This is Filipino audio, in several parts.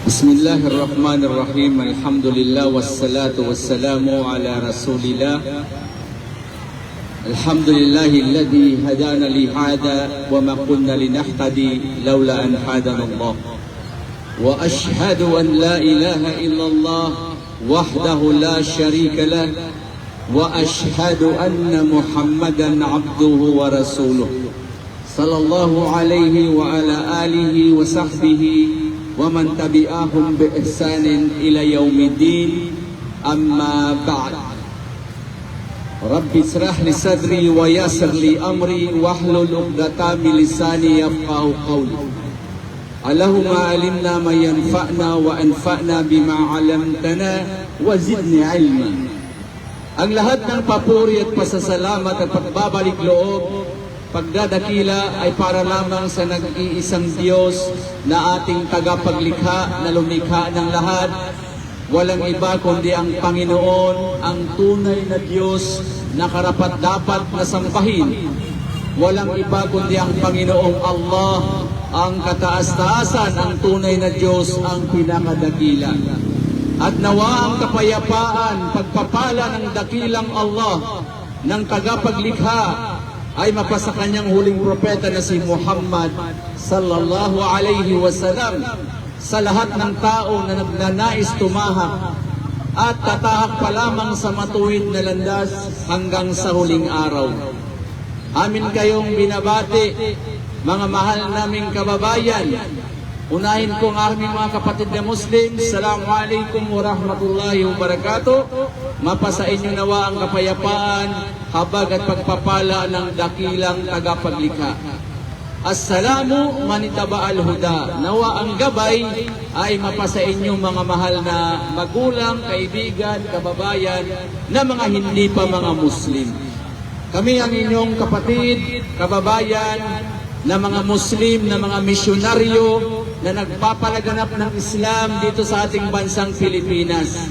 بسم الله الرحمن الرحيم. الحمد لله والصلاة والسلام على رسول الله. الحمد لله الذي هدانا لهذا وما كنا لنهتدي لولا أن هدانا الله. وأشهد أن لا إله إلا الله وحده لا شريك له، وأشهد أن محمدا عبده ورسوله صلى الله عليه وعلى آله وصحبه ومن تبعهم بإحسان إلى يوم الدين. أما بعد، رب اشرح لي صدري ويسر لي أمري واحلل عقدة من لساني يفقهوا قولي. اللهم علمنا ما ينفعنا وانفعنا بما علمتنا وزدني علما. Ang lahat ng papuri at pasasalamat at pagbabalik loob, pagdadakila ay para lamang sa nag-iisang Diyos na ating tagapaglikha na lumikha ng lahat. Walang iba kundi ang Panginoon, ang tunay na Diyos na karapat-dapat na sambahin. Walang iba kundi ang Panginoong Allah, ang kataas-taasan, ang tunay na Diyos, ang pinakadakila. At nawa ang kapayapaan, pagpapala ng dakilang Allah, ng tagapaglikha, ay mapasa kanyang huling propeta na si Muhammad sallallahu alaihi wasallam sa lahat ng tao na nagnanais tumahak at tatahak pa lamang sa matuwid na landas hanggang sa huling araw. Amin kayong binabati, mga mahal naming kababayan. Unahin ko ang aming mga kapatid na Muslim. Assalamualaikum warahmatullahi wabarakatuh. Mapasa inyo nawa ang kapayapaan, habag at pagpapala ng dakilang tagapaglikha. Assalamu manitaba al-huda. Nawa ang gabay ay mapasa inyo mga mahal na magulang, kaibigan, kababayan na mga hindi pa mga Muslim. Kami ang inyong kapatid, kababayan, na mga Muslim, na mga misyonaryo na nagpapalaganap ng Islam dito sa ating bansang Pilipinas.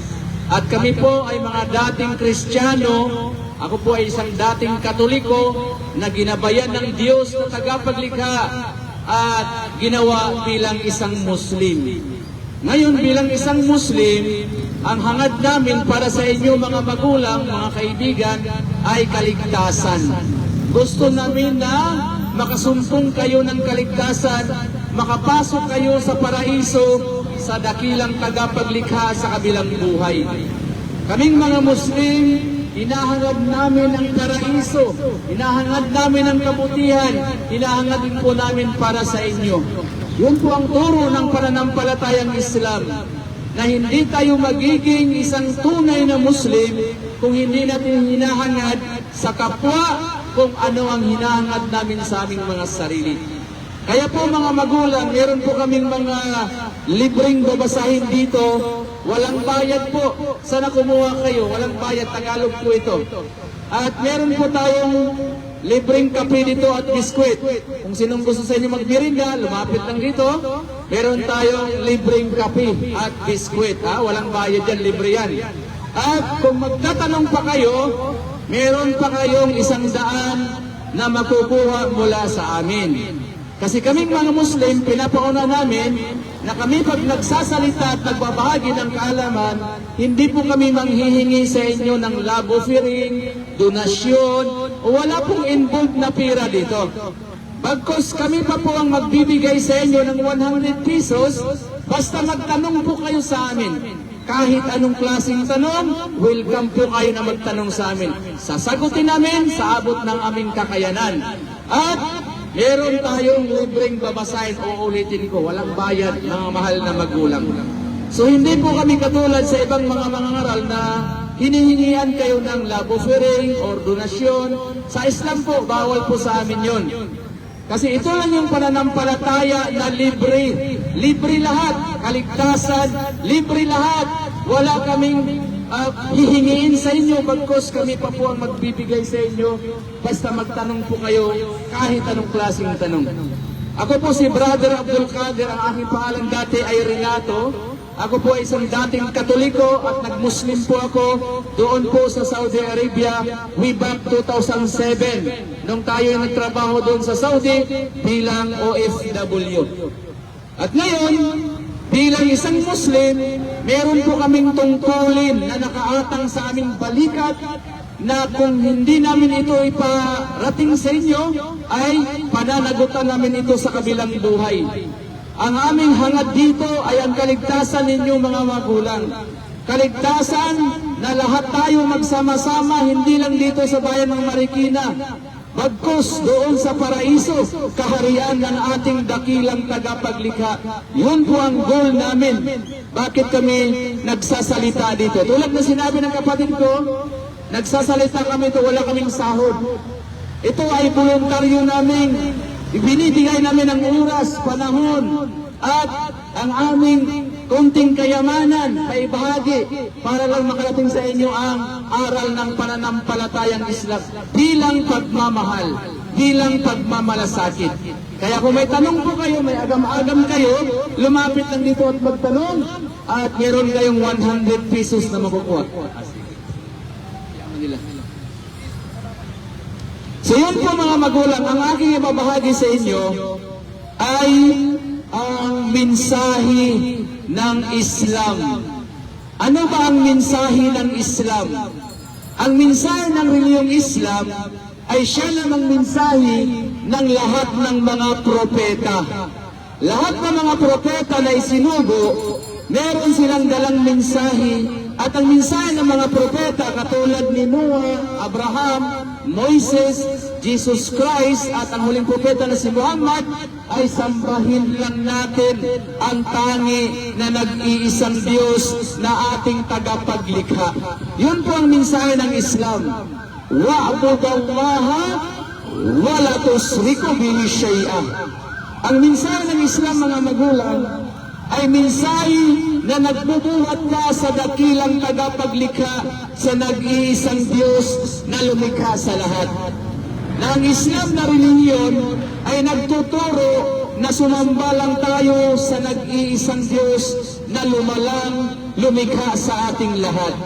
At kami po ay mga dating Kristiyano. Ako po ay isang dating Katoliko na ginabayan ng Diyos na tagapaglikha at ginawa bilang isang Muslim. Ngayon bilang isang Muslim, ang hangad namin para sa inyo mga magulang, mga kaibigan, ay kaligtasan. Gusto namin na makasumpong kayo ng kaligtasan, makapasok kayo sa paraiso, sa dakilang tagapaglikha sa kabilang buhay. Kaming mga Muslim, hinahangad namin ang paraiso, hinahangad namin ang kabutihan, hinahangad din po namin para sa inyo. Yun po ang turo ng pananampalatayang Islam, na hindi tayo magiging isang tunay na Muslim kung hindi natin hinahangad sa kapwa kung ano ang hinahangad namin sa aming mga sarili. Kaya po mga magulang, meron po kaming mga libreng babasahin dito. Walang bayad po. Sana kumuha kayo. Walang bayad. Tagalog po ito. At meron po tayong libreng kape dito at biskwit. Kung sinong gusto sa inyo magbirinda, lumapit lang dito. Meron tayong libreng kape at biskwit. Walang bayad yan. Libre yan. At kung magtatanong pa kayo, meron pa kayong 100 na makukuha mula sa amin. Kasi kaming mga Muslim, pinapauna namin na kami pag nagsasalita at nagbabahagi ng kaalaman, hindi po kami manghihingi sa inyo ng love offering, donasyon, o wala pong involved na pera dito. Bagkus kami pa po ang magbibigay sa inyo ng 100 pesos, basta magtanong po kayo sa amin. Kahit anong klaseng tanong, welcome po kayo na magtanong sa amin. Sasagutin namin sa abot ng aming kakayanan. At meron tayong libreng babasahin, uulitin ko, walang bayad, mga mahal na magulang. So hindi po kami katulad sa ibang mga mangangaral na hinihingian kayo ng love offering or donasyon. Sa Islam po, bawal po sa amin yon. Kasi ito lang yung pananampalataya na libre. Libre lahat. Kaligtasan, libre lahat. Wala kaming hihingiin sa inyo, bagkos kami pa po ang magbibigay sa inyo. Basta magtanong po kayo kahit anong klaseng tanong. Ako po si Brother Abdul Qadir. Ang aking pangalan dati ay Renato. Ako po ay isang dating Katoliko at nag-Muslim po ako doon po sa Saudi Arabia way back 2007 nung tayo nagtrabaho doon sa Saudi bilang OFW. At ngayon, bilang bilang isang Muslim, meron po kaming tungkulin na nakaatang sa aming balikat na kung hindi namin ito iparating sa inyo, ay pananagutan namin ito sa kabilang buhay. Ang aming hangad dito ay ang kaligtasan ninyo mga magulang. Kaligtasan na lahat tayo magsama-sama, hindi lang dito sa bayan ng Marikina, bagkus doon sa paraiso, kaharian ng ating dakilang tagapaglikha. Yun po ang goal namin. Bakit kami nagsasalita dito? Tulad na sinabi ng kapatid ko, nagsasalita kami ito, wala kaming sahod. Ito ay voluntaryo namin. Ibinibigay namin ang oras, panahon, at ang aming konting kayamanan, paibahagi, para lang makarating sa inyo ang aral ng pananampalatayang Islam bilang pagmamahal, bilang pagmamalasakit. Kaya kung may tanong po kayo, may agam-agam kayo, lumapit lang dito at magtanong, at meron kayong 100 pesos na makukuha. So yun po mga magulang, ang aking ibabahagi sa inyo ay ang mensahe ng Islam. Ano ba ang mensahe ng Islam? Ang mensahe ng reliyong Islam ay siya namang mensahe ng lahat ng mga propeta. Lahat ng mga propeta na isinugo, meron silang dalang mensahe, at ang mensahe ng mga propeta katulad ni Noah, Abraham, Moises, Jesus Christ, at ang huling propeta na si Muhammad, ay sambahin lang natin ang tangi na nag-iisang Diyos na ating tagapaglikha. Yun po ang mensahe ng Islam. Wa'budallaha wa la tusriku bihi syai'an. Ang mensahe ng Islam mga magulang ay mensahe na nagbubuhat ka sa dakilang tagapaglikha, sa nag-iisang Diyos na lumikha sa lahat. Na ang Islam na relihiyon ay nagtuturo na sumamba lang tayo sa nag-iisang Diyos na lumalang lumikha sa ating lahat.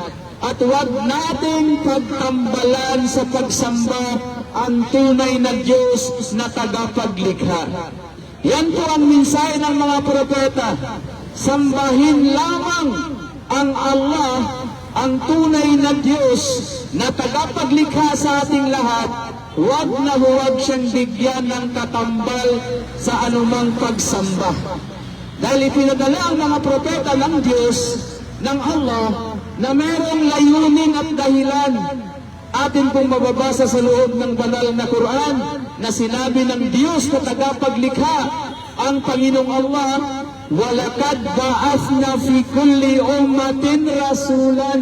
At huwag nating pagtambalan sa pagsamba ang tunay na Diyos na tagapaglikha. Yan po ang mensahe ng mga propeta. Sambahin lamang ang Allah, ang tunay na Diyos na tagapaglikha sa ating lahat. Huwag na huwag siyang bigyan ng katambal sa anumang pagsamba. Dahil ipinadala ang mga propeta ng Diyos, ng Allah, na merong layunin at dahilan. Atin pong mababasa sa loob ng banal na Quran na sinabi ng Diyos na tagapaglikha, ang Panginoong Allah, walakad ba'athna fi kulli ummatin rasulan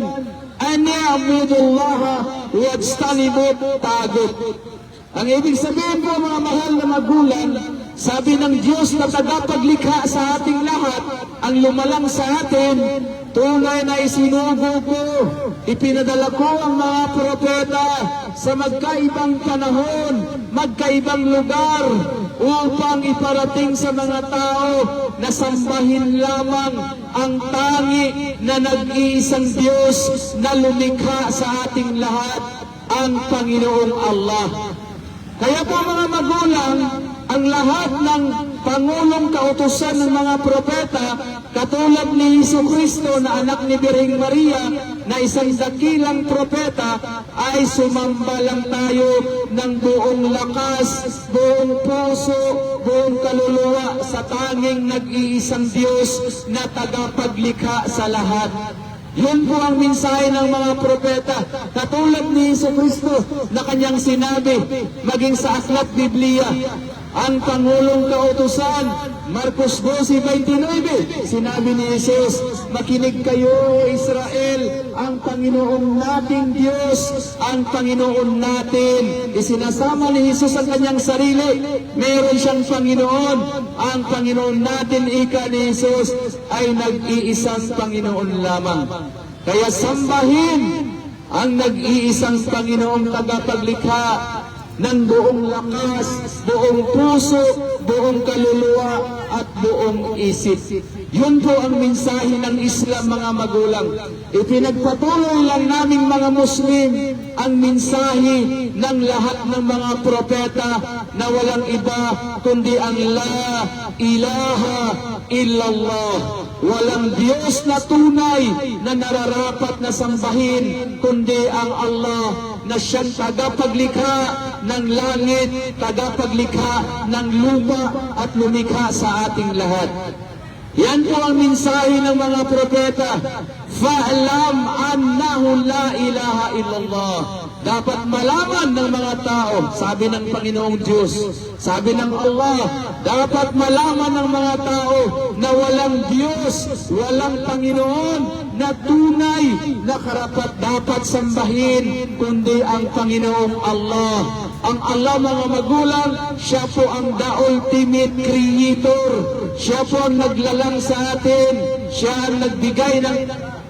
an ya'budullaha wajtanibut tagut. Ang ibig sabihin po mga mahal na magulang, sabi ng Diyos na tagapaglikha sa ating lahat, ang lumalang sa atin, tunay na isinugo ko, ipinadala ko ang mga propeta sa magkaibang panahon, magkaibang lugar, upang iparating sa mga tao na sambahin lamang ang tangi na nag-iisang Diyos na lumikha sa ating lahat, ang Panginoong Allah. Kaya po mga magulang, ang lahat ng pangulong kautusan ng mga propeta, katulad ni Jesucristo na anak ni Birheng Maria, na isang dakilang propeta, ay sumamba lang tayo ng buong lakas, buong puso, buong kaluluwa sa tanging nag-iisang Diyos na tagapaglikha sa lahat. Yun po ang mensahe ng mga propeta. Katulad ni Jesucristo na kanyang sinabi, maging sa aklat Biblia, ang Pangulong Kautusan, Marcos 12:29, sinabi ni Jesus, makinig kayo Israel, ang Panginoon nating Diyos, ang Panginoon natin. Isinasama ni Jesus ang kanyang sarili, meron siyang Panginoon, ang Panginoon natin, ika ni Jesus, ay nag-iisang Panginoon lamang. Kaya sambahin ang nag-iisang Panginoong tagapaglikha ng buong lakas, buong puso, buong kaluluwa, at buong isip. Yun po ang mensahe ng Islam mga magulang. Ipinagpatuloy lang naming mga Muslim ang mensahe ng lahat ng mga propeta na walang iba kundi ang La ilaha illallah. Walang Diyos na tunay na nararapat na sambahin, kundi ang Allah na siyang tagapaglikha ng langit, tagapaglikha ng lupa at lumikha sa ating lahat. Yan po ang mensahe ng mga propeta. Fa'lam annahu la ilaha illallah. Dapat malaman ng mga tao, sabi ng Panginoong Diyos, sabi ng Allah, dapat malaman ng mga tao na walang Diyos, walang Panginoon na tunay na karapat dapat sambahin, kundi ang Panginoong Allah. Ang Allah, mga magulang, siya po ang the ultimate creator. Siya po ang naglalang sa atin. Siya ang nagbigay ng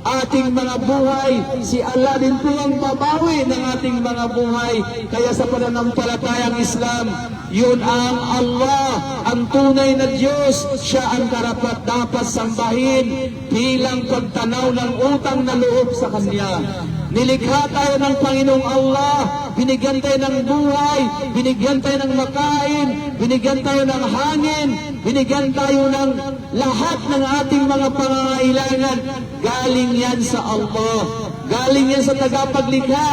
ating mga buhay. Si Allah din po ang babawi ng ating mga buhay. Kaya sa pananampalatayang Islam, yun ang Allah, ang tunay na Diyos. Siya ang karapat dapat sambahin bilang pagtanaw ng utang na loob sa Kanya. Nilikha tayo ng Panginoong Allah, binigyan tayo ng buhay, binigyan tayo ng makain, binigyan tayo ng hangin, binigyan tayo ng lahat ng ating mga pangangailangan. Galing yan sa Allah, galing yan sa tagapaglikha.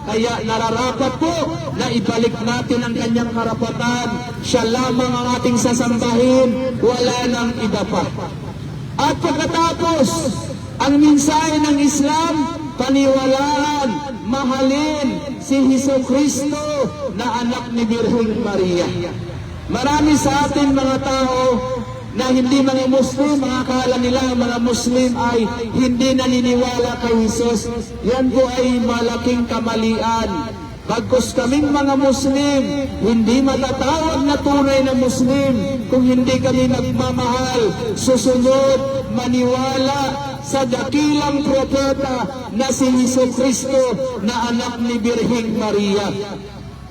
Kaya nararapat po na ibalik natin ang kanyang karapatan. Siya lamang ang ating sasambahin, wala nang iba pa. At pagkatapos, ang mensahe ng Islam, paniwalaan, mahalin si Jesucristo na anak ni Birheng Maria. Marami sa atin mga tao na hindi mga Muslim, mga akala nila mga Muslim ay hindi naniniwala kay Jesus. Yan po ay malaking kamalian. Bagkus kaming mga Muslim, hindi matatawag na tunay na Muslim kung hindi kami nagmamahal, susunod, maniwala sa dakilang propeta na si Jesucristo na anak ni Birheng Maria.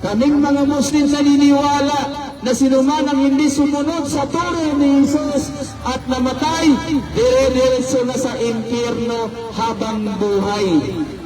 Kaming mga Muslim naniniwala na sinuman ang hindi sumunod sa turo ni Jesus at namatay, dire-diretso na sa impyerno habang buhay.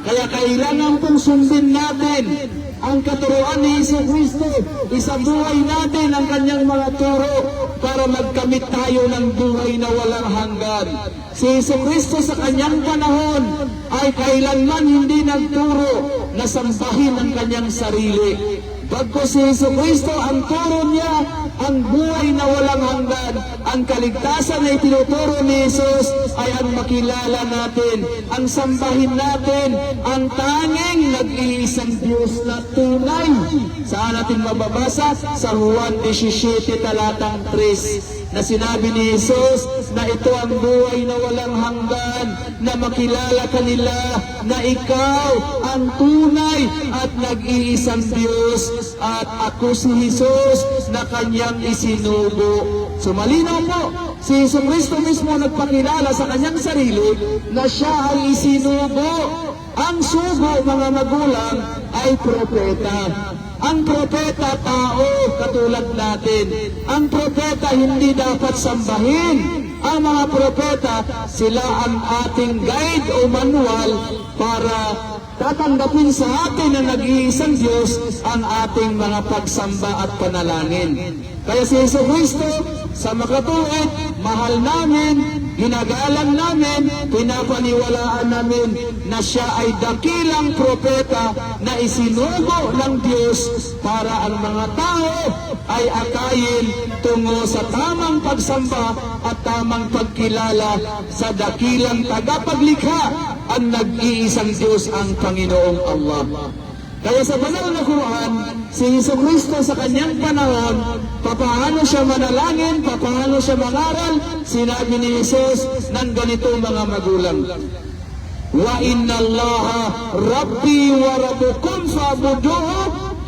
Kaya kailangan pong sundin natin ang katuruan ni Jesucristo. Isabuhay natin ang kanyang mga turo para magkamit tayo ng buhay na walang hanggan. Si Jesucristo sa kanyang panahon ay kailanman hindi nagturo na sambahin ang kanyang sarili. Bagkus si Jesucristo, ang turo niya, ang buhay na walang hanggan, ang kaligtasan na itinuturo ni Jesus ay ang makilala natin, ang sambahin natin, ang tanging nag-iisang Diyos na tunay. Saan natin mababasa? Sa Juan 17 talatang 3 na sinabi ni Jesus na ito ang buhay na walang hanggan, na makilala kanila na ikaw ang tunay at nag-iisang Diyos at ako si Jesus na kanyang isinugo. So malinaw po, si Jesucristo mismo nagpakilala sa kanyang sarili na siya ay isinugo. Ang sugo, mga magulang, ay propeta. Ang propeta, tao, katulad natin. Ang propeta, hindi dapat sambahin. Ang mga propeta, sila ang ating guide o manual para tatanggapin sa atin na nag-iisang Diyos ang ating mga pagsamba at panalangin. Kaya si Jesucristo, sa makatuwid, mahal namin, ginagalang namin, pinapaniwalaan namin na siya ay dakilang propeta na isinugo ng Diyos para ang mga tao ay akayin tungo sa tamang pagsamba at tamang pagkilala sa dakilang tagapaglikha, ang nag-iisang Diyos, ang Panginoong Allah. Kaya sa banal na Quran, si Jesucristo sa kanyang panahon, papaano siya manalangin, papaano siya mangaral, sinabi ni Jesus ng ganito mga magulang. Wa inna Allaha Rabbi wa Rabbukum fa'buduhu,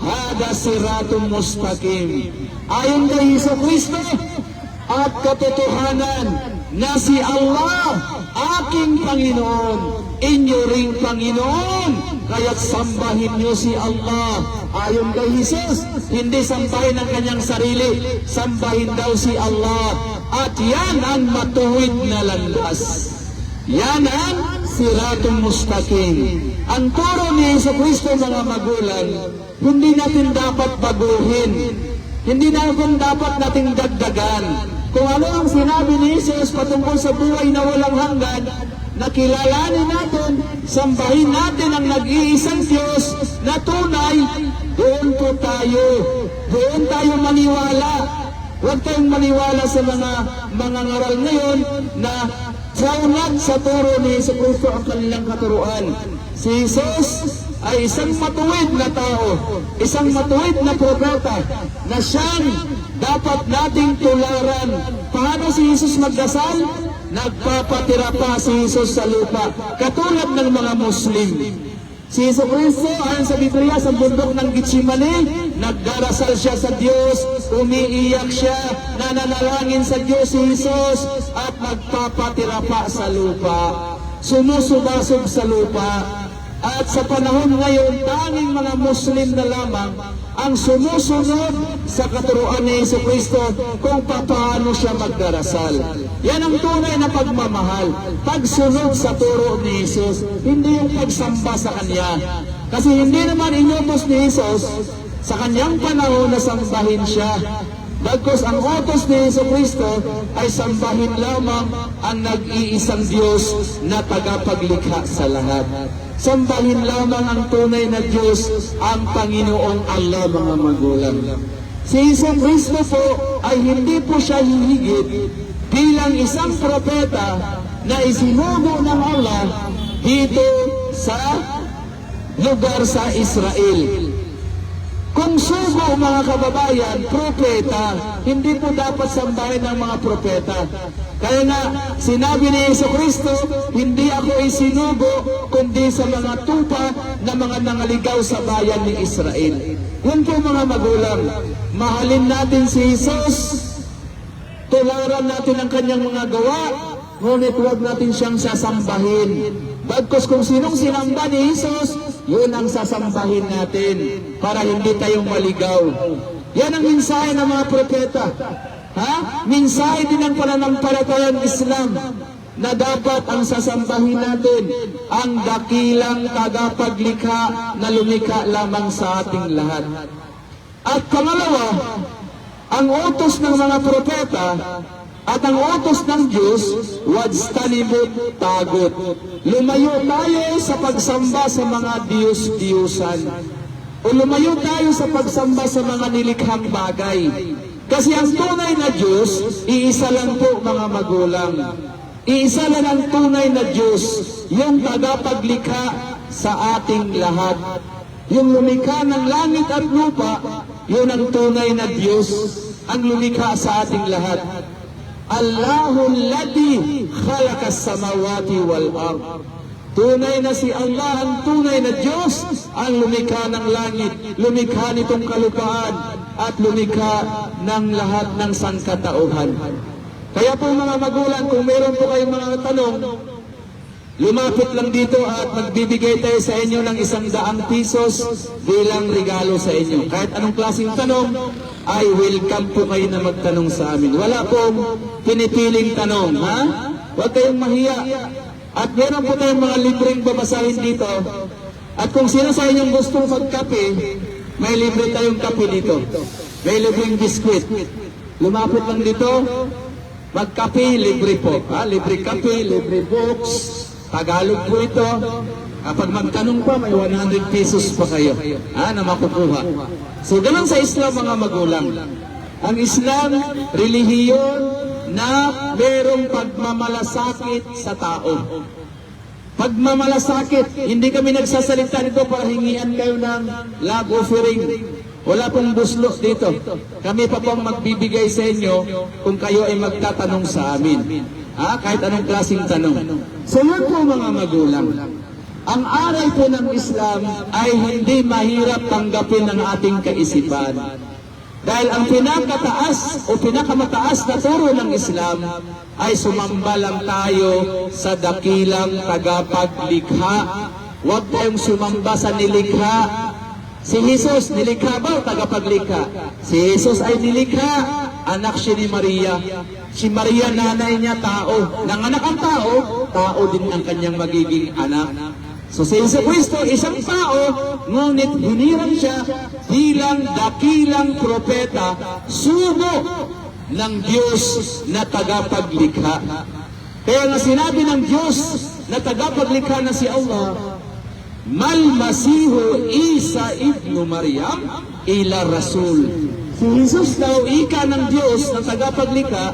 hada siratun mustaqim. Ayon kay Jesucristo at katotohanan na si Allah, aking Panginoon, inyo ring Panginoon, kaya't sambahin niyo si Allah. Ayon kay Jesus, hindi sambahin ang kanyang sarili, sambahin daw si Allah. At yan ang matuwid na landas. Yan ang siratun mustaqim. Ang turo ni Jesucristo, mga magulang, hindi natin dapat baguhin. Hindi natin dapat nating dagdagan. kung ano ang sinabi ni Jesus patungkol sa buhay na walang hanggan, nakilalanin natin, sambahin natin ang nag-iisang Diyos na tunay, doon po tayo. Doon tayo maniwala. Huwag tayong maniwala sa mga ngaral ngayon na saunat sa turo ni Jesucristo ang kanilang katuruan. Si Jesus ay isang matuwid na tao, isang matuwid na propeta na siyang dapat nating tularan. Paano si Jesus magdasal? Nagpapatira pa si Jesus sa lupa, katulad ng mga Muslim. Si Jesucristo, ayon sa Biblia, sa bundok ng Getsemani, nagdarasal siya sa Diyos, umiiyak siya, nananalangin sa Diyos si Jesus, at nagpapatira pa sa lupa. Sumusubasog sa lupa. At sa panahon ngayon, tanging mga Muslim na lamang ang sumusunod sa katuruan ni Jesucristo kung paano siya magdarasal. Yan ang tunay na pagmamahal. Pagsunod sa turo ni Jesus, hindi yung pagsamba sa Kanya. Kasi hindi naman inutos ni Jesus sa Kanyang panahon na sambahin siya. Bagkus ang utos ni Jesucristo ay sambahin lamang ang nag-iisang Diyos na tagapaglikha sa lahat. Sambahin lamang ang tunay na Diyos, ang Panginoong Allah, mga magulang. Si Jesucristo po ay hindi po siya hihigit bilang isang propeta na isinugo ng Allah dito sa lugar sa Israel. Kung sugo, mga kababayan, propeta, hindi po dapat sambahin ng mga propeta. Kaya nga, sinabi ni Jesucristo, hindi ako isinugo, kundi sa mga tupa na mga nangaligaw sa bayan ni Israel. Yun po, mga magulang, mahalin natin si Jesus, tularan natin ang kanyang mga gawa, ngunit huwag natin siyang sasambahin. Bagkus kung sinong sinamba ni Jesus, yun ang sasambahin natin para hindi tayong maligaw. Yan ang mensahe ng mga propeta. Ha? Mensahe din ng pananampalatayang Islam na dapat ang sasambahin natin ang dakilang tagapaglikha na lumikha lamang sa ating lahat. At pangalawa, ang utos ng mga propeta at ang utos ng Diyos, wajtanibut tagut. Lumayo tayo sa pagsamba sa mga Diyos-Diyusan. O lumayo tayo sa pagsamba sa mga nilikhang bagay. Kasi ang tunay na Diyos, iisa lang po, mga magulang. Iisa lang ang tunay na Diyos, yung tagapaglikha sa ating lahat. Yung lumikha ng langit at lupa, yun ang tunay na Diyos, ang lumikha sa ating lahat. Allahul ladzi khalaqas samawati wal ard. Tunay na si Allah ang tunay na Diyos, ang lumikha ng langit, lumikha nitong kalupaan, at lumikha ng lahat ng sangkatauhan. Kaya po, mga magulang, kung meron po kayong mga tanong, lumapit lang dito at magbibigay tayo sa inyo ng 100 pesos bilang regalo sa inyo. Kahit anong klaseng tanong, ay welcome po kayo na magtanong sa amin. Wala pong pinipiling tanong, ha? Huwag kayong mahiya. At meron po tayong mga libreng babasahin dito. At kung sino sa inyong gustong magkape, may libre tayong kape dito. May libreng biskwit. Lumapit lang dito, magkape, libre po. Ha? Libre kape, libre books. Tagalog po ito. Kapag magtanong pa, may 100 pesos pa kayo na makukuha. So, ganun sa Islam, mga magulang. Ang Islam, relihiyon na merong pagmamalasakit sa tao. Pagmamalasakit, hindi kami nagsasalita nito para hingian kayo ng love offering. Wala pong buslo dito. Kami pa pong magbibigay sa inyo kung kayo ay magtatanong sa amin. Kahit anong klaseng tanong. So, yun po, mga magulang. Ang aral po ng Islam ay hindi mahirap tanggapin ng ating kaisipan. Dahil ang pinakataas o pinakamataas na turo ng Islam ay sumamba lang tayo sa dakilang tagapaglikha. Huwag tayong sumamba sa nilikha. Si Jesus, nilikha ba o tagapaglikha? Si Jesus ay nilikha, anak siya ni Maria. Si Maria, nanay niya, tao. Nanganak ang tao, tao din ang kanyang magiging anak. So si Jesucristo, isang tao, ngunit hinirang siya bilang dakilang propeta, sugo ng Diyos na tagapaglikha. Kaya nga sinabi ng Diyos na tagapaglikha na si Allah, Mal Masihu Isa ibnu Maryam ila Rasul. Si Jesus daw, ika ng Diyos na tagapaglikha,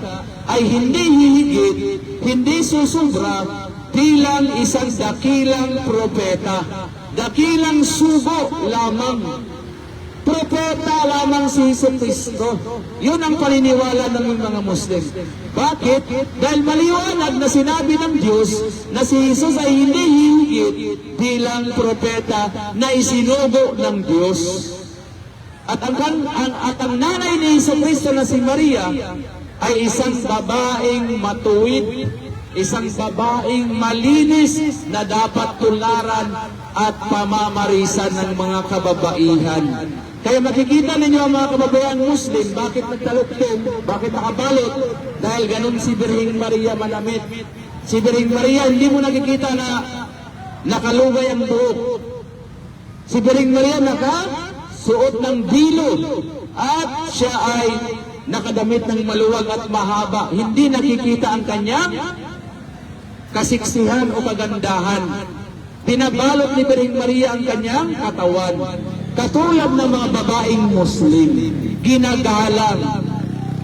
ay hindi hihigit, hindi susubra, bilang isang dakilang propeta. Dakilang sugo lamang. Propeta lamang si Jesucristo. Yun ang paniniwala ng mga Muslim. Bakit? Dahil maliwanag na sinabi ng Diyos na si Jesus ay hindi hihigit bilang propeta na isinugo ng Diyos. At ang nanay ni Jesucristo na si Maria ay isang babaeng matuwid, isang babaeng malinis na dapat tularan at pamamarisan ng mga kababaihan. Kaya makikita ninyo ang mga kababayan Muslim, bakit nagtaluktong, bakit nakabalot? Dahil ganun si Birhing Maria manamit. Si Birhing Maria, hindi mo nakikita na nakalugay ang buhok. Si Birhing Maria suot ng dilo at siya ay nakadamit ng maluwag at mahaba. Hindi nakikita ang kanyang kasiksihan o kagandahan. Pinabalot ni Birhing Maria ang kanyang katawan. Katulad ng mga babaeng Muslim, ginagalang,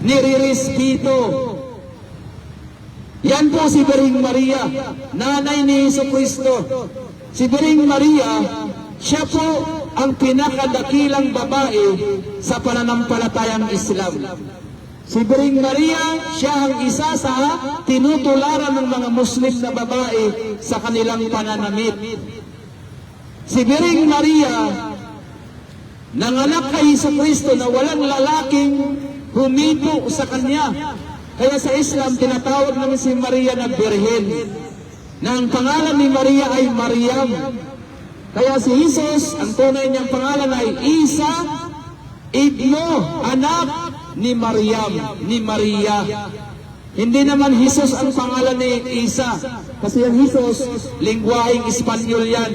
nirirespeto. Yan po si Birhing Maria, nanay ni Jesucristo. Si Birhing Maria, siya po ang pinakadakilang babae sa pananampalatayang Islam. Si Birhing Maria, siya ang isa sa tinutularan ng mga Muslim na babae sa kanilang pananamit. Si Birhing Maria, nanganak kay Jesucristo na walang lalaking humipo sa kanya. Kaya sa Islam, tinatawag naman si Maria na Birhen, na ang pangalan ni Maria ay Mariam. Kaya si Jesus, ang tunay niyang pangalan ay Isa, ibnu, anak ni Mariam, ni Maria. Hindi naman Jesus ang pangalan ni Isa. Kasi ang Jesus, lingwaheng Espanyol yan.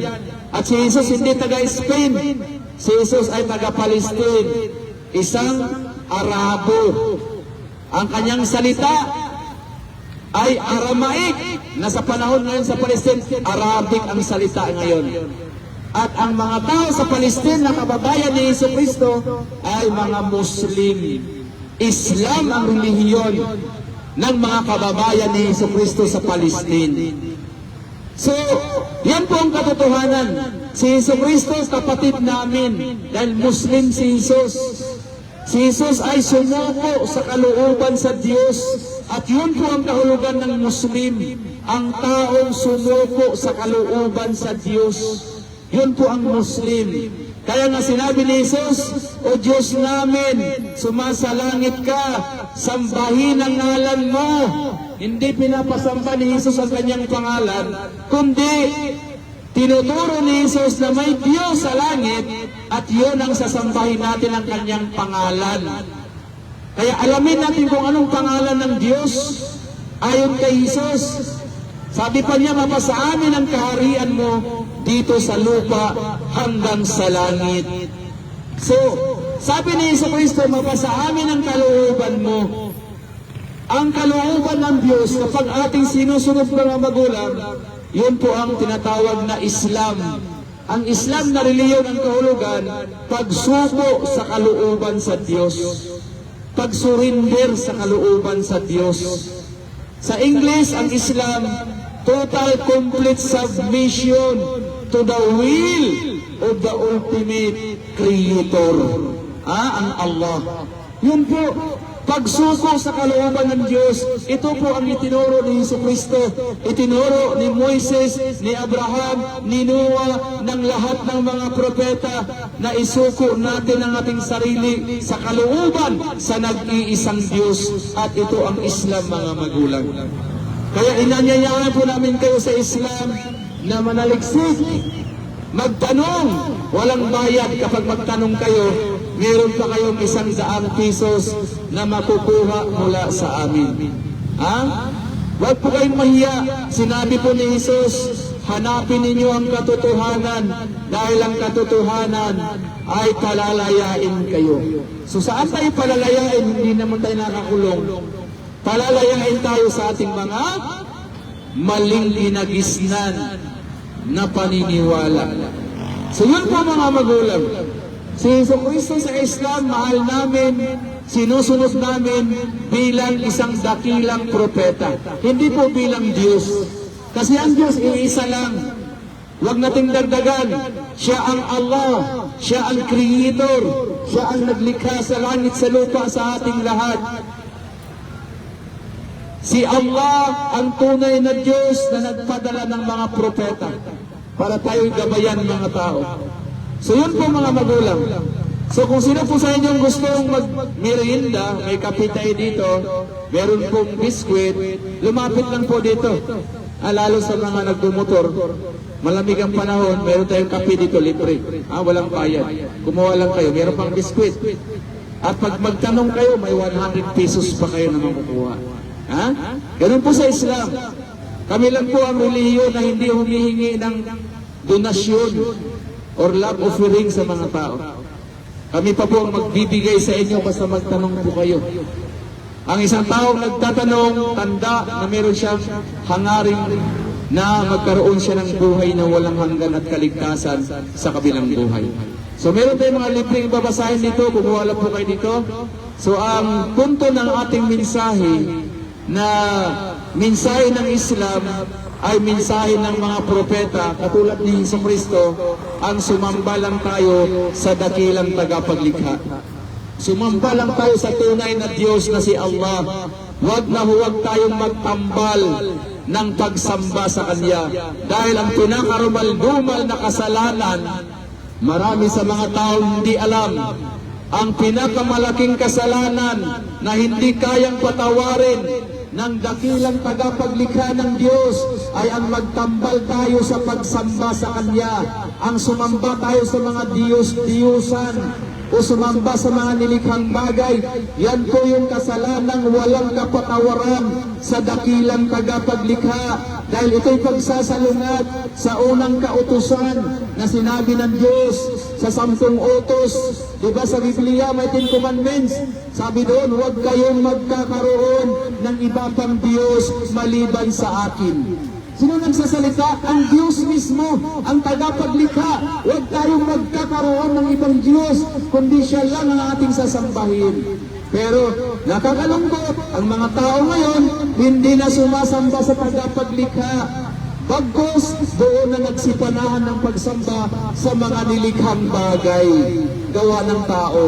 At si Jesus hindi taga-Spain. Si Jesus ay taga-Palestine. Isang Arabo. Ang kanyang salita ay Aramaic. Na sa panahon ngayon sa Palestine, Arabic ang salita ngayon. At ang mga tao sa Palestine na kababayan ni Jesucristo ay mga Muslim. Islam ang relihiyon ng mga kababayan ni Jesucristo sa Palestine. So, yan po ang katotohanan. Si Jesucristo kapatid namin dahil Muslim si Jesus. Si Jesus ay sumuko sa kalooban sa Diyos. At yun po ang kahulugan ng Muslim. Ang taong sumuko sa kalooban sa Diyos. Yun po ang Muslim. Kaya nga sinabi ni Jesus, O Diyos namin, sumasalangit ka, sambahin ang ngalan mo. Hindi pinapasamba ni Jesus ang kanyang pangalan, kundi tinuturo ni Jesus na may Diyos sa langit at yun ang sasambahin natin ang kanyang pangalan. Kaya alamin natin kung anong pangalan ng Diyos ayon kay Jesus. Sabi pa niya, mapasa amin ang kaharian mo dito sa lupa hanggang sa langit. So, sabi ni Jesucristo, mapasa amin ang kalooban mo. Ang kalooban ng Diyos, kapag ating sinusunod mga magulang, yun po ang tinatawag na Islam. Ang Islam na reliyon ng kahulugan, pagsuko sa kalooban sa Diyos. Pagsurinder sa kalooban sa Diyos. Sa English, ang Islam, total complete submission to the will of the ultimate Creator. Ang Allah. Yun po, pagsuko sa kalooban ng Diyos, ito po ang itinuro ni Jesucristo, itinuro ni Moises, ni Abraham, ni Noah, ng lahat ng mga propeta na isuko natin ang ating sarili sa kalooban sa nag-iisang Diyos. At ito ang Islam, mga magulang. Kaya inanyayahan po namin kayo sa Islam na manaliksik, magtanong, walang bayad. Kapag magtanong kayo, meron pa kayong 100 pesos na makukuha mula sa amin. Huwag po kayong mahiya. Sinabi po ni Jesus, hanapin ninyo ang katotohanan dahil ang katotohanan ay palalayain kayo. So saan tayo palalayain? Hindi naman tayo nakakulong. Palalayain tayo sa ating mga maling ginagisnan na paniniwala. So yun po mga magulang. Si Jesucristo sa Islam, mahal namin, sinusunod namin bilang isang dakilang propeta. Hindi po bilang Diyos. Kasi ang Diyos iisa lang. Huwag nating dagdagan. Siya ang Allah. Siya ang Creator. Siya ang naglikha sa langit sa lupa sa ating lahat. Si Allah ang tunay na Diyos na nagpadala ng mga propeta para tayo'y gabayan mga tao. So yun po mga magulang. So kung sino po sa inyong gustong mag-merienda, may kape tayo dito, meron pong biskwit, lumapit lang po dito. Lalo sa mga nagbumotor, malamig ang panahon, meron tayong kape dito libre. Walang bayad. Kumuha lang kayo, meron pang biskwit. At pag magtanong kayo, may 100 pesos pa kayo na makukuha. Ganun po sa Islam. Kami lang po ang relihiyon na hindi humihingi ng donasyon or love offering sa mga tao. Kami pa po ang magbibigay sa inyo basta magtanong po kayo. Ang isang taong nagtatanong, tanda na meron siyang hangaring na magkaroon siya ng buhay na walang hanggan at kaligtasan sa kabilang buhay. So meron tayong mga libreng babasahin dito, kumuha lang po kayo dito. So ang punto ng ating mensahe na mensahe ng Islam ay mensahe ng mga propeta katulad ni Jesucristo, ang sumamba lang tayo sa dakilang tagapaglikha. Sumamba lang tayo sa tunay na Diyos na si Allah. Huwag na huwag tayong magtambal ng pagsamba sa Kanya. Dahil ang pinakarumal-dumal na kasalanan, marami sa mga tao hindi alam, ang pinakamalaking kasalanan na hindi kayang patawarin ng dakilang tagapaglikha ng Diyos ay ang magtambal tayo sa pagsamba sa Kanya, ang sumamba tayo sa mga Diyos-Diyusan o sumamba sa mga nilikhang bagay. Yan po yung kasalanang walang kapatawaran sa dakilang tagapaglikha, dahil ito'y pagsasalungat sa unang kautusan na sinabi ng Diyos sa 10 utos. Diba sa Biblia may 10 commandments? Sabi doon, huwag kayong magkakaroon ng iba pang Diyos maliban sa akin. Sino nagsasalita? Ang Diyos mismo, ang tagapaglikha. Huwag tayong magkakaroon ng ibang Diyos, kundi Siya lang ang ating sasambahin. Pero nakakalungkot, ang mga tao ngayon hindi na sumasamba sa tagapaglikha. Bagkus, doon na nagsipanahan ng pagsamba sa mga nilikhang bagay gawa ng tao.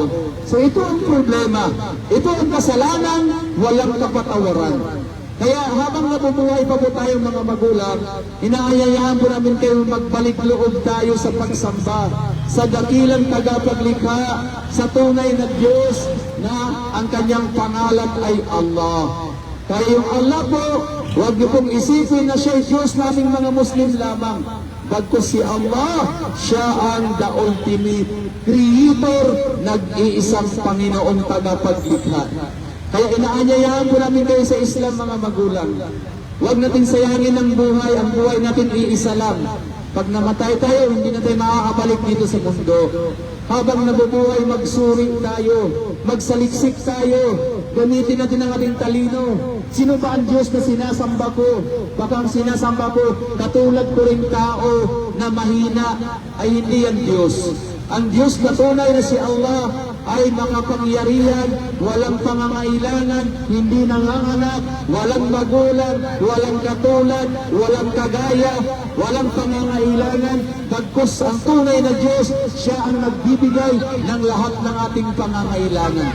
So ito ang problema. Ito ang kasalanan, walang kapatawaran. Kaya habang nabubuhay pa po tayong mga magulang, inaanyayahan po namin kayo magbalik loob tayo sa pagsamba sa dakilang tagapaglikha, sa tunay na Diyos na ang Kanyang pangalan ay Allah. Kaya yung Allah po, huwag niyo pong isipin na Siya ay Diyos naming mga Muslim lamang. Bagkus si Allah, Siya ang the ultimate Creator, nag-iisang Panginoong tagapaglikha. Kaya inaanyayahan po namin kayo sa Islam mga magulang. Huwag natin sayangin ang buhay natin iisa lang. Pag namatay tayo, hindi na tayo makakabalik dito sa mundo. Habang nabubuhay, magsuri tayo, magsaliksik tayo, gamitin natin ang ating talino. Sino ba ang Diyos na sinasamba ko? Baka ang sinasamba ko, katulad ko rin tao na mahina, ay hindi yan Diyos. Ang Diyos na tunay na si Allah ay makapangyarihan, walang pangangailangan, hindi nanganganak, walang magulang, walang katulad, walang kagaya, walang pangangailangan. Bagkus ang tunay na Diyos, Siya ang nagbibigay ng lahat ng ating pangangailangan.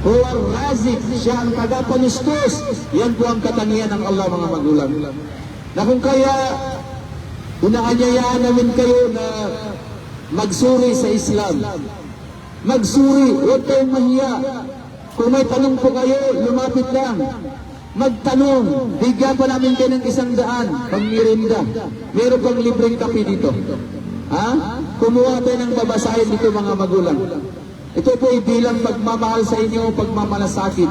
Huwag razik, Siya ang tagapanustos. Yan po ang katangian ng Allah mga magulang. Na kung kaya, inaanyayaan namin kayo na magsuri sa Islam. Magsuri, huwag kayong mahiya. Kung may tanong po kayo, lumapit lang. Magtanong, bigyan pa namin kayo ng 100 pang merienda. Meron pang libreng kape dito. Kumuha tayo ng babasahin dito mga magulang. Ito po ay bilang pagmamahal sa inyo, pagmamalasakit.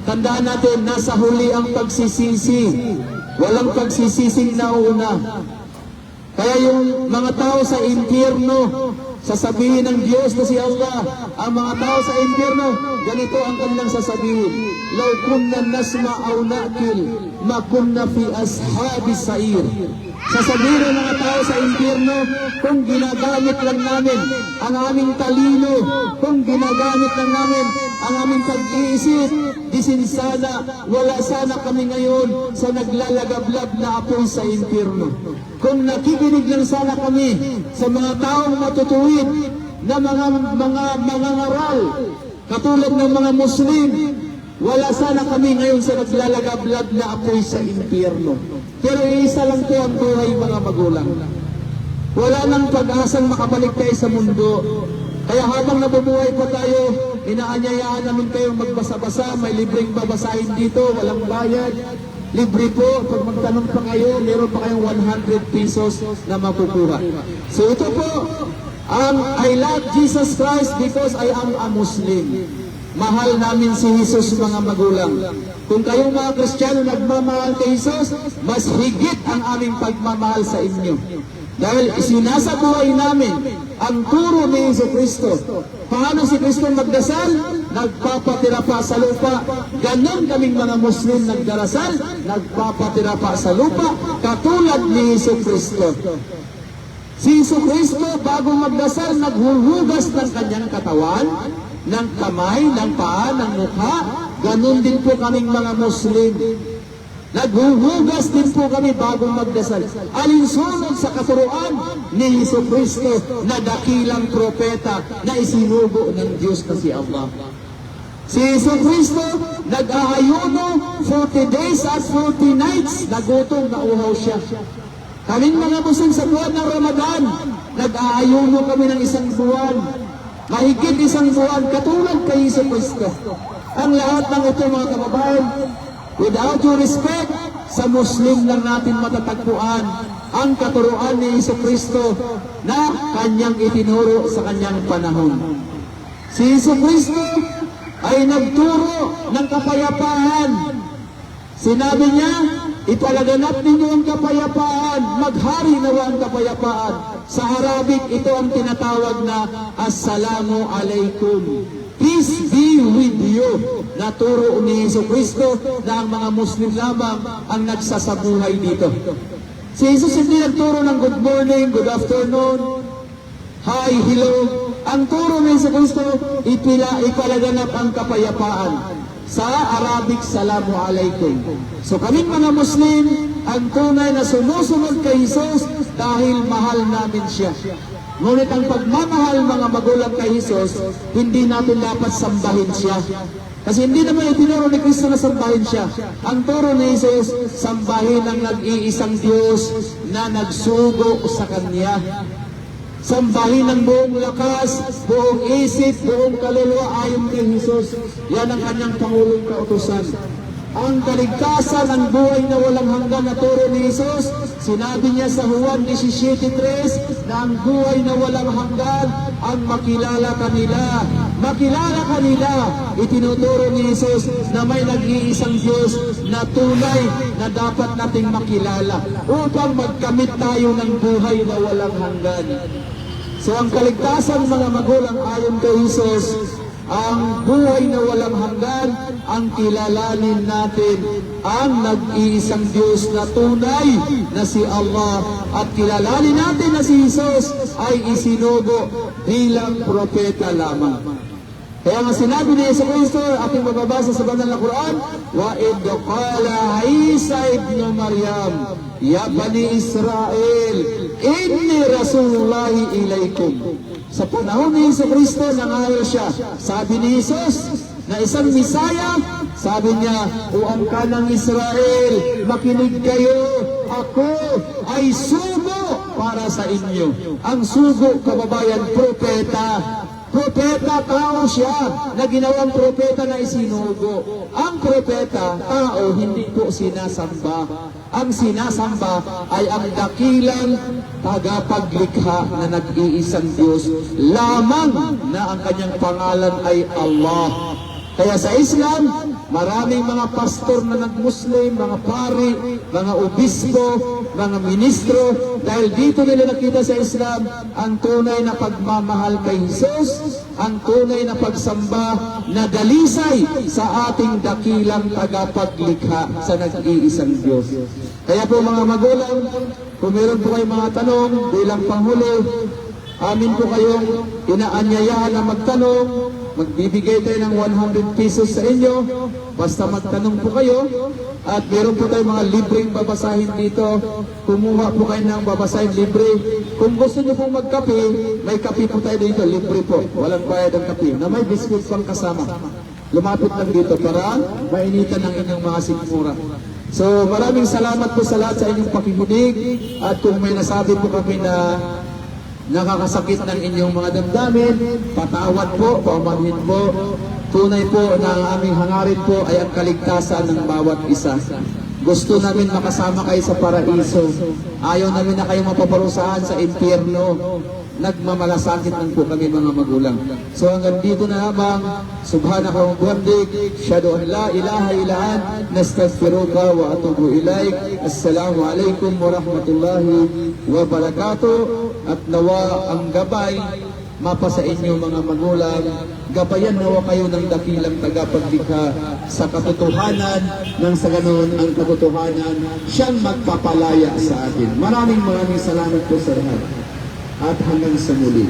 Tandaan natin, nasa huli ang pagsisisi. Walang pagsisising nauna. Kaya yung mga tao sa impyerno, sasabihin ng Diyos na si Allah, ang mga tao sa impyerno, ganito ang kanilang sasabihin, law kunna nasma aw na'kil, ma kunna fi ashabis sa'ir. Sasabihin ng mga tao sa impyerno, kung ginagamit lang namin ang aming talino, kung ginagamit lang namin ang aming pag-iisip, disin sana, wala sana kami ngayon sa naglalagablab na apoy sa impyerno. Kung nakikinig lang sana kami sa mga taong matutuwid na mga ngaral, katulad ng mga Muslim, wala sana kami ngayon sa naglalagablab na apoy sa impyerno. Pero isa lang po ang buhay, mga magulang. Wala nang pag-asang makabalik tayo sa mundo. Kaya habang nabubuhay pa tayo, inaanyayaan namin kayong magbasa-basa, may libreng babasahin dito, walang bayad. Libre po, pag magtanong pa kayo, meron pa kayong 100 pesos na makukuha. So ito po, I love Jesus Christ because I am a Muslim. Mahal namin si Jesus, mga magulang. Kung kayong mga Kristiyano nagmamahal kay Jesus, mas higit ang aming pagmamahal sa inyo. Dahil isinasa buhay namin ang turo ni Jesu Kristo. Paano si Kristo magdasal? Nagpapatira pa sa lupa. Ganon kaming mga Muslim nagdarasal, nagpapatira pa sa lupa, katulad ni Jesu Kristo. Si Jesu Kristo, bago magdasal, naghuhugas ng kanyang katawan, ng kamay, ng paa, ng mukha. Ganon din po kaming mga Muslim. Naghuhugas din po kami bago magdasal. Alinsunod sa katuruan ni Jesu Kristo na dakilang propeta na isinugo ng Diyos na si Allah. Si Jesu Kristo nag-aayuno 40 days at 40 nights. Nagutom, nauhaw siya. Kaming mga Muslim sa buwan ng Ramadan, nag-aayuno kami ng isang buwan. Mahigit isang buwan, katulad kay Jesu Kristo. Ang lahat ng ito, mga kababayan, without due respect, sa Muslim lang natin matatagpuan ang katuruan ni Jesu Kristo na kanyang itinuro sa kanyang panahon. Si Jesu Kristo ay nagturo ng kapayapaan. Sinabi niya, ipalaganap ninyo ang kapayapaan, maghari nawa ang kapayapaan. Sa Arabic, ito ang tinatawag na Assalamu alaikum. Peace be with you. Naturo ni Jesu Kristo na ang mga Muslim lamang ang nagsasabuhay dito. Si Jesus hindi nagturo ng good morning, good afternoon, hi, hello. Ang turo ni Jesu Kristo, ipalaganap ang kapayapaan. Sa Arabic, Salamu alaikum. So kaming mga Muslim, ang tunay na sumusunod kay Jesus dahil mahal namin siya. Ngunit ang pagmamahal, mga magulang kay Jesus, hindi natin dapat sambahin siya. Kasi hindi naman itinuro ni Kristo na sambahin siya. Ang turo ni Jesus, sambahin ang nag-iisang Diyos na nagsugo sa Kanya. Sambahin ng buong lakas, buong isip, buong kaluluwa ayon kay Jesus. Yan ang kanyang pangulong kautusan. Ang kaligtasan ng buhay na walang hanggan na turo ni Jesus, sinabi niya sa Juan 17:3 na ang buhay na walang hanggan ang makilala kanila. Makilala kanila, itinuturo ni Jesus na may nag-iisang Diyos na tunay na dapat nating makilala upang magkamit tayo ng buhay na walang hanggan. So ang kaligtasan, mga magulang, ayon kay Jesus, ang buhay na walang hanggan, ang kilalanin natin ang nag-iisang Diyos na tunay na si Allah, at kilalanin natin na si Jesus ay isinugo bilang propeta lamang. Kaya nga sinabi ni Yesu Kristo, ating mababasa sa banal na Quran, wa idh qala Isa ibn Maryam, ya bani Israel, inni rasulullahi ilaikum. Sa panahon ni Yesu Kristo, nangaral siya. Sabi ni Jesus na isang Misaya, sabi niya, o angka ng Israel, makinig kayo, ako ay sugo para sa inyo. Ang sugo, kababayan, propeta. Propeta, tao siya na ginawang propeta na isinugo. Ang propeta, tao, hindi po sinasamba. Ang sinasamba ay ang dakilang tagapaglikha na nag-iisang Diyos lamang na ang kanyang pangalan ay Allah. Kaya sa Islam, Maraming mga pastor na nag-Muslim, mga pari, mga obispo, mga ministro, dahil dito nila nakita sa Islam ang tunay na pagmamahal kay Jesus, ang tunay na pagsamba na dalisay sa ating dakilang tagapaglikha sa nag-iisang Diyos. Kaya po mga magulang, kung meron po kayong mga tanong bilang panghuli, amin po kayong inaanyayahan na magtanong. Magbibigay tayo ng 100 pesos sa inyo. Basta magtanong po kayo. At meron po tayong mga libreng babasahin dito. Kumuha po kayo ng babasahin libre. Kung gusto nyo pong magkape, may kape po tayo dito. Libre po. Walang bayad ang kape. Na may biscuit pang kasama. Lumapit lang dito para mainitan ang inyong mga sikmura. So maraming salamat po sa lahat sa inyong pakikinig. At kung may nasabi po kami na nakakasakit ng inyong mga damdamin, patawad po, paumanhin po. Tunay po na ang aming hangarin po ay ang kaligtasan ng bawat isa. Gusto namin makasama kayo sa paraiso. Ayaw namin na kayo mapaparusahan sa impyerno. Nagmamalasakit lang po kami mga magulang. So hanggang dito na lamang. Subhanaka wa bihamdik, asyhadu an la ilaha illa anta, nastaghfiruka wa atubu ilaik. Assalamu alaikum warahmatullahi wabarakatuh. At nawa ang gabay mapa sa inyo mga magulang, gabayan nawa kayo ng dakilang tagapaglikha sa katotohanan, nang sa ganon ang katotohanan siyang magpapalaya sa atin. Maraming salamat po sa lahat at hanggang sa muli.